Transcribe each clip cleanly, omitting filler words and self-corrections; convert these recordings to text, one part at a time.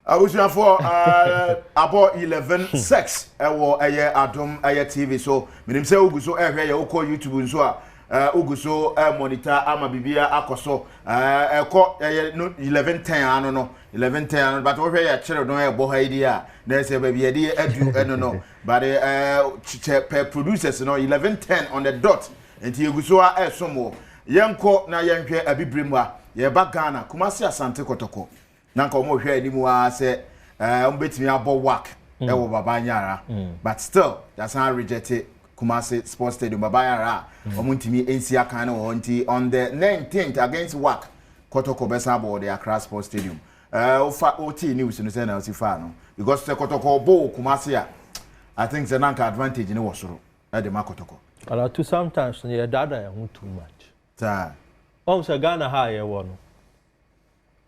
I was for about 11:06. Adom TV. So, me say Uguso every you call YouTube so Uguso monitor ama bibia akoso 11:10 ano no 11:10 but we hear chere don e bo ha idea na say baby e dey edu no but per producers no 11:10 on the dot enti Uguso somo yenko na yenhwe abibremu a ye ba Ghana Kumasi Asante Kotoko na nka omo hwe animu a se ombetimi abo work e wo baba Yara but still that's how rejected Kumasi Sports Stadium baba Yara omuntimi ensi aka na wonti on the 19th against work Kotoko besa board the Accra Sports Stadium oti news no say na oti fa no because the Kotoko bo Kumasi a I think the nanka advantage ni wosoro e de Kotoko ala to sometimes your dada ya too much ta also Ghana ha ye one.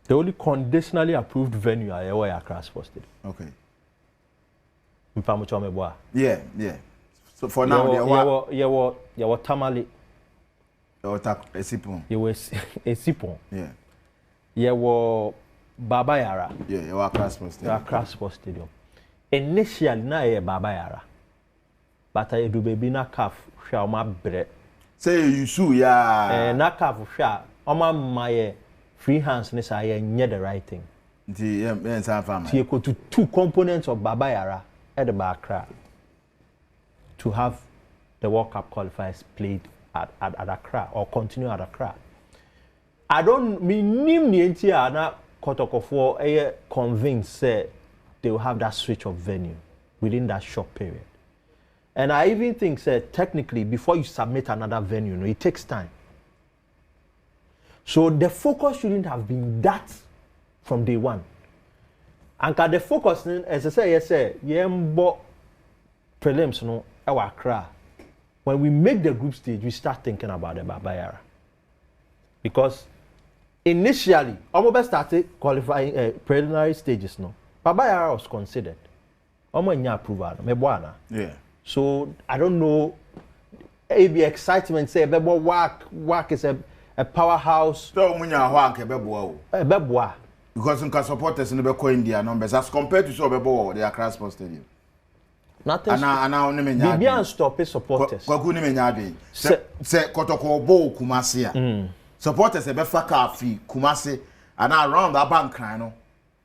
The only conditionally approved venue I ever Accra Sports Stadium. Okay. Yeah. So for now, you were Tamale. You were Esipon. You were Esipon. Yeah. You were Baba Yara. Yeah, you were Accra Sports Stadium. Accra Sports Stadium. Initially, na ye Baba Yara. But I do baby na CAF shall my bread. Say you sue ya. Na CAF shall. My free hands ne say the right thing. You go to two components of Baba Yara at the Accra to have the World Cup qualifiers played at Accra or continue at Accra. I don't mean ni na Kotoko for convinced they will have that switch of venue within that short period. And I even think technically before you submit another venue, it takes time. So the focus shouldn't have been that from day one. And the focus, as I say, yembo prelims no our Accra. When we make the group stage, we start thinking about the Baba Yara. Because initially, almost started qualifying preliminary stages. No, Baba Yara was considered. Almost approval. Yeah. So I don't know. Maybe excitement say, "Bebo work is a powerhouse." So munya work Bebo. Because some supporters in the Beko India numbers as compared to so Bebo the Accra Sports Stadium. Nothing. Ana only menya. Bibian stop supporters. Kwaku ni menya be. Se Kotoko bo Kumasi a. Supporters e be faka fi Kumasi and around that bank cry no.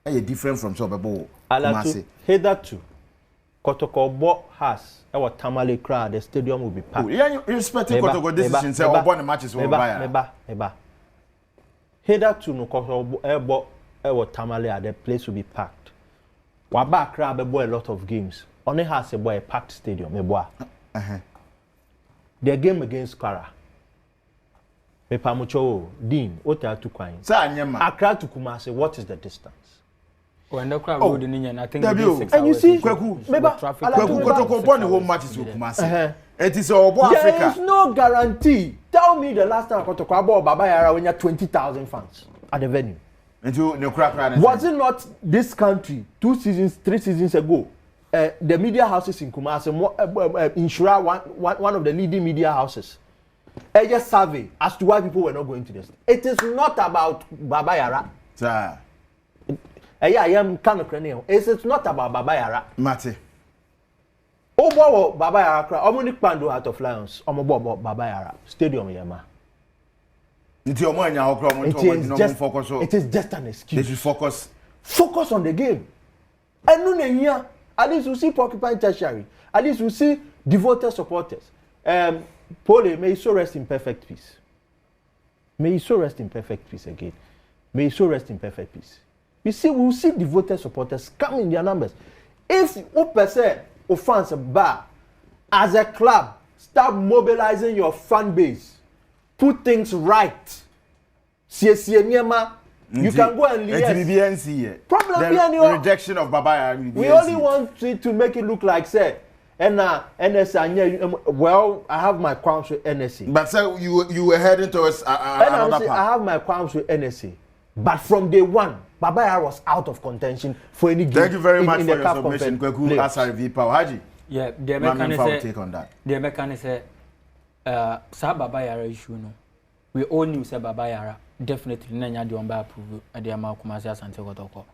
E different from so Bebo Kumasi. Hitherto Kotoko bo has our Tamale crowd, the stadium will be packed. Yeah, you respecting Kotoko decision say obo the matches will buy. Eba. Hitherto no Kotoko our Tamale the place will be packed. Waba crowd be a lot of games. Only has a packed stadium. Their game against Kara. Mepamucho Dean, Ota to Quine. Accra to Kumasi, what is the distance? When the crowd road in Indian, I think and you see, traffic. Kotoko born home matches with Kumasi. It is all Africa. There is no guarantee. Tell me the last time Kotoko bought Baba Yara when you had 20,000 fans at the venue. Was it not this country 2 seasons, 3 seasons ago? The media houses in Kumasi, Insura, one of the leading media houses, just survey as to why people were not going to this. It is not about Baba Yara. Sir. I am kind of cranial. It's not about Baba Yara. Mate. Oh, Baba Yara, Omonic Pando out of Lions, Baba Yara, Stadium Yama. It is just an excuse. They should focus on the game. And no, at least we see Porcupine Tertiary. At least we see devoted supporters. Pole, may he so rest in perfect peace. May he so rest in perfect peace again. May he so rest in perfect peace. We will see devoted supporters come in their numbers. If you fans bar as a club, start mobilizing your fan base, put things right. You can go and liaise. Problem the rejection of Baba. We only want it to make it look like say, NSA. Well, I have my qualms with NSA. But so you were heading towards another path. I have my qualms with NSA. But from day one, Baba Yara was out of contention for any game. Thank you very much for your submission. Kweku Asarivi Haji. Yeah, the mechanism take on that. The mechanism sa Baba Yara issue no. We all knew say Baba Yara definitely nanya di omba approve at the Kumasi Asante Kotoko.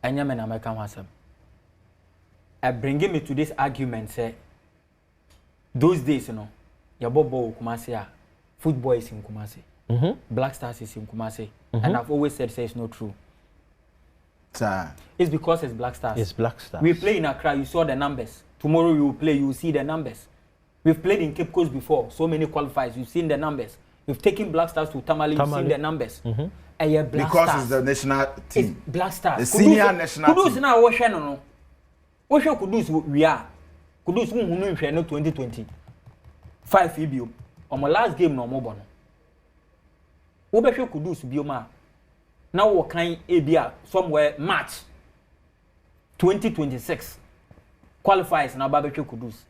anya me na meka ho asem. Bringing me to this argument say those days, you know, your Bobo Kumasi, football is in Kumasi, Black Stars is in Kumasi, and I've always said it's not true. It's because it's Black Stars. It's Black Stars. We play in Accra, you saw the numbers. Tomorrow you will play, you will see the numbers. We've played in Cape Coast before, so many qualifiers, you've seen the numbers. We've taken Black Stars to Tamale, you've seen the numbers. Black because Stars. It's the national team. It's Black Stars. The senior national team. Kudus now, what no. What show Kudus we are? Kudus who no 2020. 5 EBO. On my last game no more bono. What be show Kudus bioma? Now what kind ABA somewhere March 2026 qualifies na barbecue Kudus.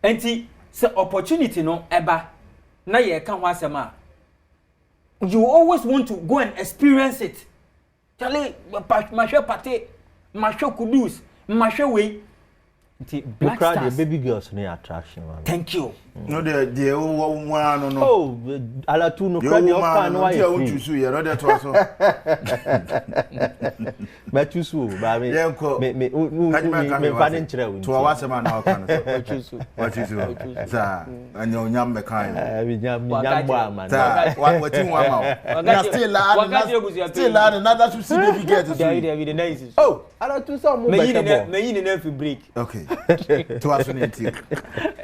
Enti se opportunity no eba na ye kan ho asema. You always want to go and experience it. Charlie, mashe pate, mashe Kudus, mashe way. Black Stars. The baby girls need attraction. Man. Thank you. No, the one no. Oh, alatu no credit of can why you choose you. You're not that also. But you so, but me fanning chere. To our man now can. What you do? Sir, and your nyam me kind. We nyam man. What you want? Still lad another to see baby girls. Oh, alatu some more. Me in every break. Okay. To us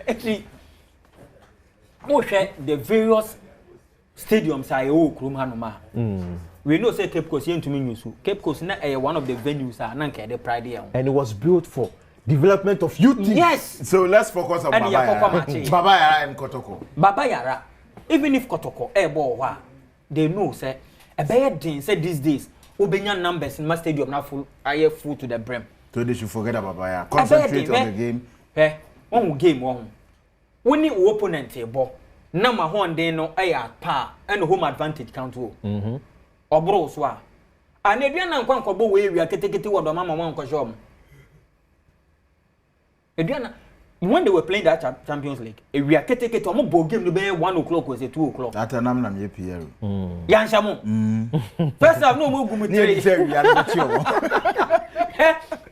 actually, the various stadiums are all Krumhanoma. We know say Cape Coast into Minusu. Cape Coast na one of the venues are Nanka the Pride. And it was built for development of youth. Yes. So let's focus on Baba Yara and Kotoko. Baba Yara, even if Kotoko airborne, they know say a bad thing say these days Obenya numbers in my stadium now full to the brim. So they should forget about Baba Yara. Concentrate on the game. One game one. When the opponent a ball, number one day no air pa and home advantage count to. Or bro swa. And if you're not going to go away, we are taking it to what the mama won't consume. When they were playing that Champions League, if we are taking it to a ball game to be 1 o'clock was 2 o'clock. That's a number of Pierre. Yansamo. First, I've no more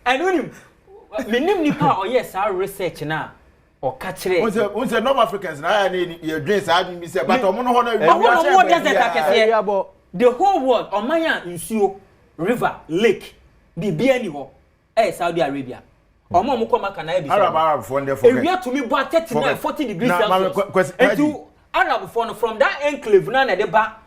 and when you name nipa or yes, our research now or catch it. Once a North Africans now need your drinks, I mean, but the whole world on Maya in Sio River Lake be anywhere. Saudi Arabia. Or Momokoma can I be Arab phone there for we have to me about 39, 40 degrees Celsius. And to Arab phone from that enclave, none at the back,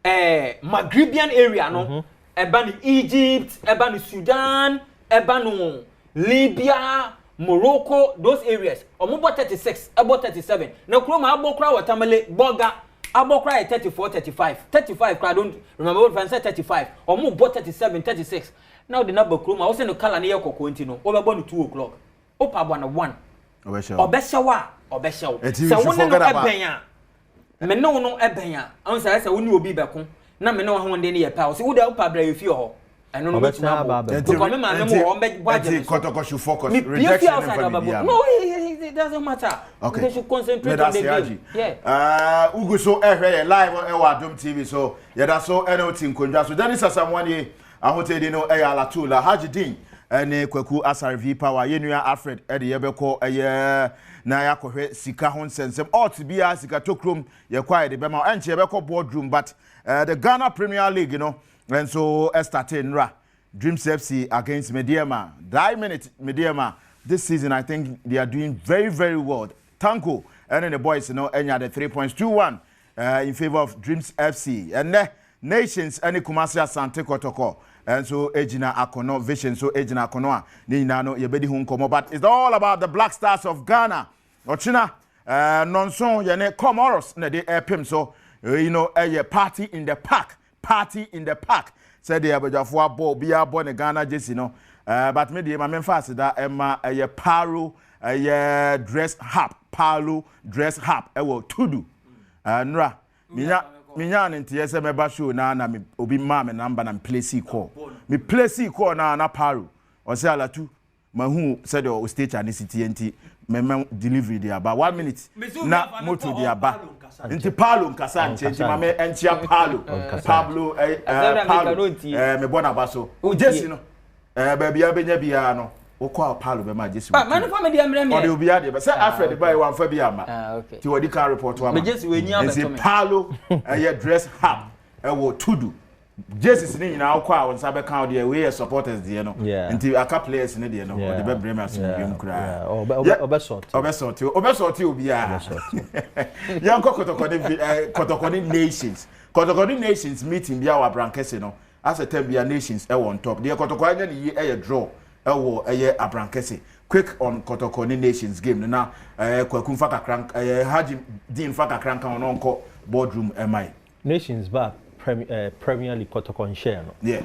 Maghrebian area, no, Ebani Egypt, Ebani Sudan, Ebanu Libya, Morocco, those areas. Or about 36, about 37. Now, Kroma Abokra or Tamale, Boga, Abokra 34, 35. 35, I don't remember what I said 35. Or more about 37, 36. Now the number Kroma, I was in the calendar Coquintino, over about 2 o'clock. Opa 1. Or Beshawa, or Beshao. So one of Ebenya. Meno no Ebenya. I say, I will be back home. Na me no ho ndeni ye pa o se wo da pabra ye fi ho eno no metu na ba ko me ma me mo on be budget Kotoko should focus rejection no it doesn't matter. Okay. They should concentrate on the game. Yeah. Ugu so ehwe live on Adom TV so yeah that so NOT nkonja so then is someone ye ahote de no alatula Hajidin ene kwaku asar v power yenua Alfred e de yebekọ eye na yakohwe sika ho nsensem ought bia sika tokrom ye kwai de bema enche yebekọ boardroom but the Ghana Premier League, you know, and so starting Dreams FC against Mediema. 9 minutes Mediema this season. I think they are doing very, very well. Tanko and then the boys, you know, and the 3 points 2-1 in favor of Dreams FC. And Nations and Kumasi Asante Kotoko. And so Ejina Akono Vision, so Ejina Akonoa ni nano yebedi hunkomo. But it's all about the Black Stars of Ghana. Ochina nonson yene Comoros ne de epim so. You know, a party in the park. Said the Abajafua ball, be a born a Ghana, just you know. But maybe my main fast that Emma a paru, a dress hap, palu, dress hap, I will to do. Nra, Minyan and TSM Bashu, na me obi mam and number and play C call. Me play C call na paru, or say ala tu. Mahu said, oh, state and city me delivery there about 1 minute na moto there ba nti Paulo nkasa nti mame entia Paulo Pablo Paulo me bona baso Jesse no ba bia benya bia no okwa Paulo be ma Jesse man for me dia mre me o de obi ade be say Alfred by wan fa bia ma okay ti wodi kan report wa ma Jesse we nya be to me Paulo dress hub wo tudu Jesus ni nyina akwa won sa be kan de we supporters de no nti aka players ni de no de be brem aso biem kura obesort obi a yan Kotoko nations meeting bia wa Abrankese no as a time bia nations e won top de Kotoko anya ni draw e wo Abrankese quick on Kotoko nations game na kwakum fa kakran Haji Dean fa kakran kan no nko boardroom mi nations back Premier League Kotoko share no. Yeah.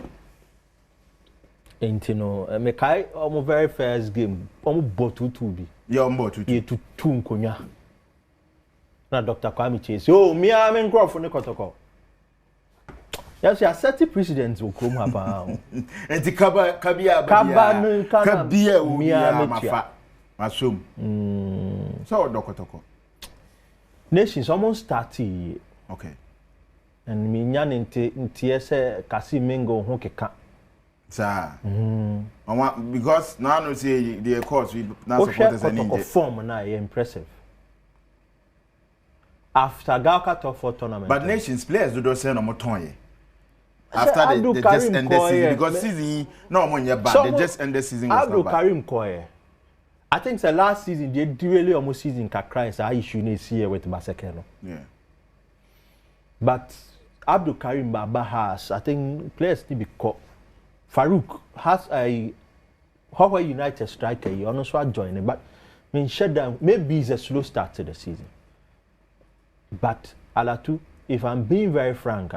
Enti no me kai omo very first game omo botutu bi. Yeah, omo botutu. Ye tutu nkonya. Na Dr. Kwame Chase. Oh, me a men crop for ne Kotoko. Yes, ya set president will come hapa. Enti kabia me a mafa. Masum. So Kotoko. Nations almost started. Okay. And me nyan nti ese kasi mingo ho keka sa because now no say the course we now supporters and in form na impressive after Gauka top 4 tournament but nations players do say no more ton after the just end the season because season no more bad they just end the season was Abdul Karim Koye I think the last season they really almost season kakra say issue na see with Baseke no yeah but Abdul Karim Baba has, I think, players still be caught. Farouk has a Hawaii United striker. He also joined, but I mean, maybe it's a slow start to the season. But Alatu, if I'm being very frank,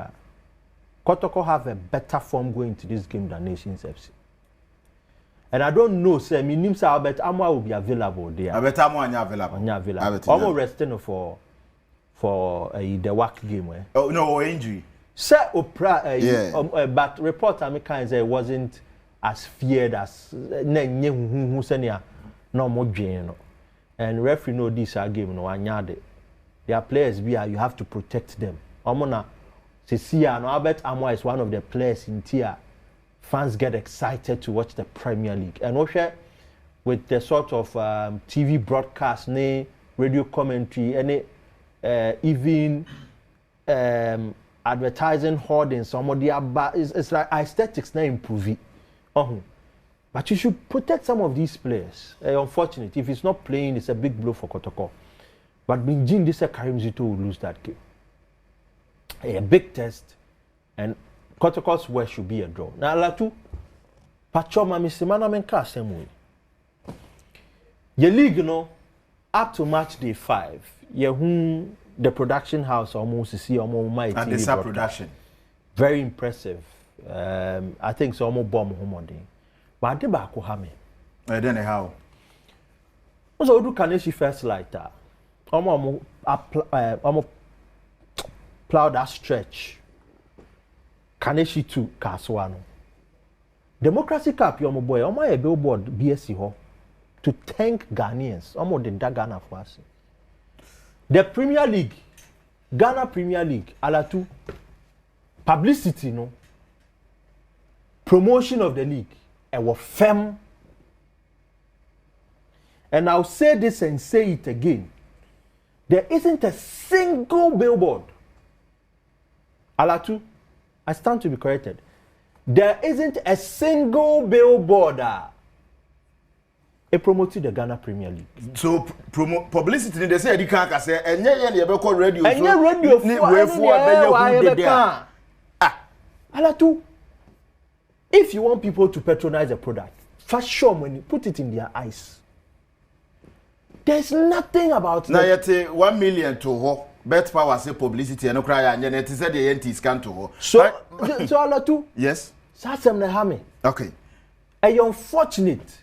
Kotoko have a better form going to this game than Nations FC. And I don't know, say, me name say Albert Amwa will be available there. Albert Amwa is available. Almost resting for the work game. Oh no, injury. Sir but report I can say it wasn't as feared as who senior no more no. And referee know this game no anyade. Their players you have to protect them. Omona Cecilia no Albert Amwa is one of the players in tier. Fans get excited to watch the Premier League. And also with the sort of TV broadcast, radio commentary, any even advertising hoarding some of the it's like aesthetics now improve but you should protect some of these players. Unfortunately, if it's not playing, it's a big blow for Kotoko. But Binjin this Karim Zito will lose that game. A big test, and Kotoko's worst should be a draw. Now Latu Pachoma Misimana Menka same way. Your league up to match day 5. The production house almost see almost my and the production very impressive. I think so almost bomb home but the back have me then how so do Kaneshi first lighter almost plow that stretch Kaneshi to Kaswano Democracy Cup your boy almost a billboard BSC ho to thank Ghanaians almost the Ghana for us. The Premier League, Ghana Premier League, Alatu, publicity, promotion of the league, and was firm. And I'll say this and say it again. There isn't a single billboard. Alatu, I stand to be corrected. There isn't a single billboard promoted the Ghana Premier League. So publicity they say they can't say radio Alatu, if you want people to patronize a product, first show money, put it in their eyes. There's nothing about now yet 1 million to ho bet power say publicity and no cry and it said the NT scan to ho. So Alatu, yes. Okay. And you're unfortunate.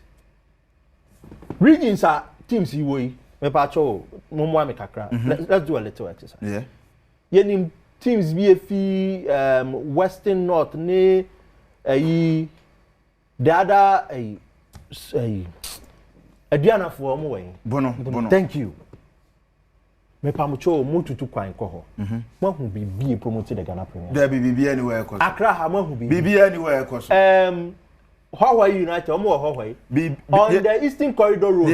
Regions are teams you way. Let's do a little exercise. Yeah. Yenim teams BFE Western North the other aduana fo mo wen bono thank you me pamucho mo tutu kwan ko ho mo hu bibi promote the Ghana Premier there bibi anywhere ko Accra ha mo hu bibi anywhere ko so Hawaii United omo Hawaii on the Eastern Corridor Road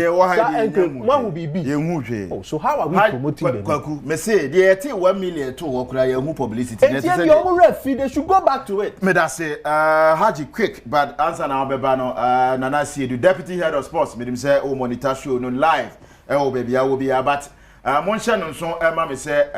mo hu bibi ye hu hwe oh so how are we promoting them kwaku me say dey eti 1 million to wo kura ye hu publicity necessary you ref they should go back to it me that say Haji quick but answer na obeba no Nana see the deputy head of sports me say o monitor show no live o baby I will be but Monsha no so ema me say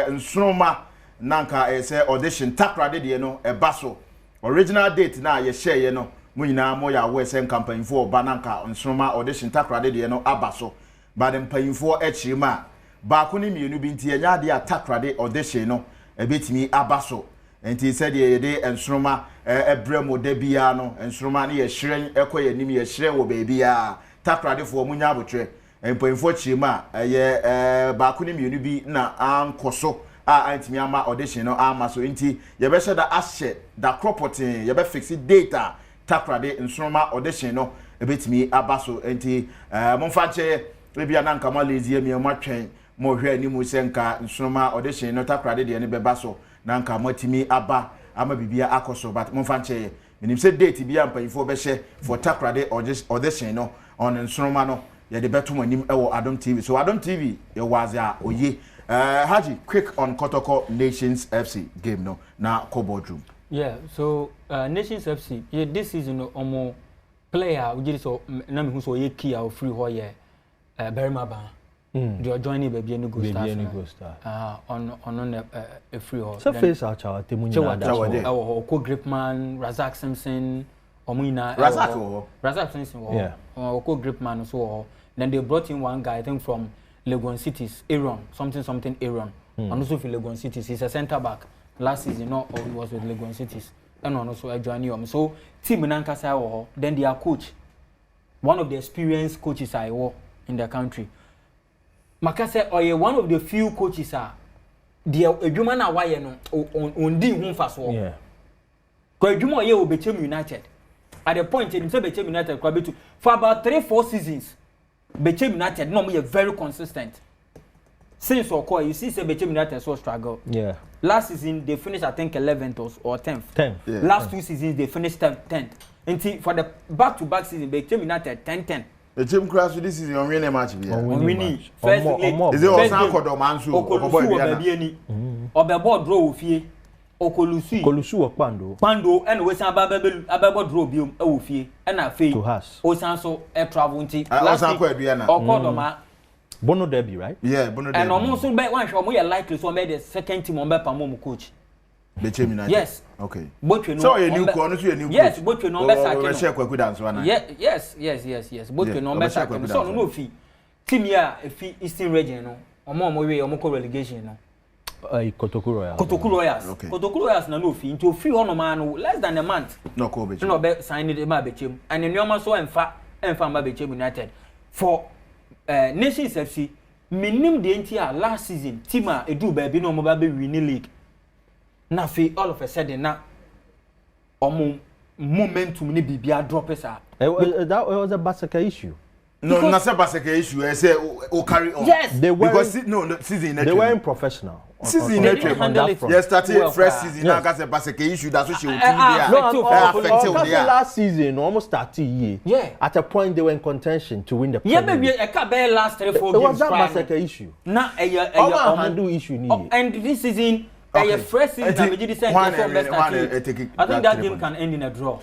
nsroma nanka say audition takrade de no baso original date na ye share ye no munyina mo ya we say campaign for bananka nsroma audition takrade de no abaso but campaign for echirima ba ko ni mienu bi nti enya de takrade audition no ebetimi abaso enti said ye de nsroma ebremo de bia no nsroma na ye hyiren ekoye nim ye hyiren wo baabia takrade for munya abotwe employinfo chima ba ko ni mienu bi na ankoso antimi ama audition no ama so nti ye be sheda ashe da cropoting ye be fix data takrade nsroma audition no ebetimi abaso enti momfa che bia na nka malazi mi matwen mo hwe ani mu senka nsroma audition no takrade de ne beba so na nka matimi aba ama bibia akoso but momfa che menim se date bia mpanyinfo be hye for takrade audition no on nsroma no ya de beto manim ewo Adom TV so Adom TV ye wazi a oye Haji quick on Kotoko Nations FC game no na boardroom. Yeah, so Nations FC this season omo player we just so na me hu so ye key or free ho ye Berima Ban they are joining baby any go stars on a free ho so face out our team nyina da Oko Gripman Razak Simpson Omina Razak Simpson yeah Oko Gripman so then they brought in one guy I think from Legon Cities Aaron something Aaron and also from Legon Cities he's a center back last season he was with Legon Cities and also joined him so team nankasa then their coach one of the experienced coaches I were in the country Makase one of the few coaches are the adwuma na waye no ondi hu fa so yeah ko adwuma ye Obechem United at the point in say Bechem United kwa betu for about 3-4 seasons Bechem United no be very consistent since you see say Bechem United so struggle yeah last season they finished I think 11th or 10th yeah. Last 2 seasons they finished 10th until for the back-to-back season Bechem United 10-10 the team crash this is your winning match be winning first leg is it also Kodomansu Obebo draw ofie Okolusu Pando and we san abebo draw biom e ofie e na fe o san so e travel nti last week Okodoma Bono Derby right yeah Bono Derby and almost be one show mo likely so be the second team on be pamo coach Bechem United yes okay Botwe no so you new coach no you new coach yes Botwe no be sack no share kwaku dance wana yes Botwe no be sack so no fi team ya fi Eastern region no omo we omo ko relegation no Kotoko Royals okay. Kotoko Royals na no fi into free hono man less than a month no ko Bechem no be sign it ma Bechem and nyoma so emfa ma Bechem United for Nations FC minim de ntia last season team a edu ba bi no mo ba be win league na fe all of a sudden na momentum ni bibia drop esa that was a Basaka issue no na say Basaka issue I say o carry on yes they were because no season they weren't professional season yes started fresh season now got a Basaka issue that's what she will affected last season almost 30 years yeah at a point they were in contention to win the yeah baby e ka be last 3-4 games it was that Basaka issue na handle issue ni and this season a fresh season na me dey say I think that game can end in a draw